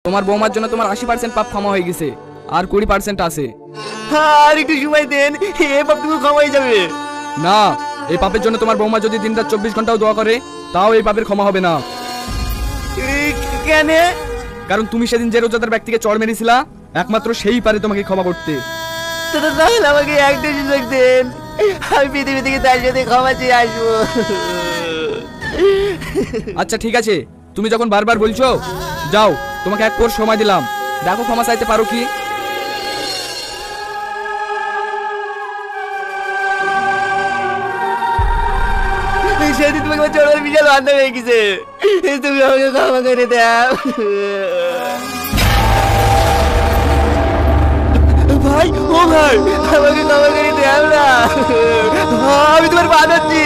তোমার বৌমার জন্য তোমার 80% পাপ ক্ষমা হয়ে গেছে, আর 20% আছে। আর একটু সময় দেন, এ পাপ তুমি ক্ষমা হয়ে যাবে। না, এই পাপের জন্য তোমার বৌমা যদি দিনরাত 24 ঘন্টাও দোয়া করে তাও এই পাপের ক্ষমা হবে না। কেন? কারণ তুমি সেদিন যে রোজাদার ব্যক্তিকে চড় মেরেছিলা, একমাত্র সেই পারে তোমাকে ক্ষমা করতে। তাহলে আমাকে একটা সুযোগ দেন, আমি পৃথিবী থেকে তার সাথে ক্ষমা চেয়ে আসবো। আচ্ছা ঠিক আছে, তুমি যখন বারবার বলছো, যাও, তোমাকে 1 কোর্স সময় দিলাম, দেখো ক্ষমা চাইতে পারো কি। সেদিন তোমাকে আমার চড়ার বিশাল বান্ধব হয়ে গেছে, তুমি আমাকে ক্ষমা করে দাও। ভাই, ও ভাই, আমাকে ক্ষমা করে দাও না, আমি তোমার বাঁধাচ্ছি।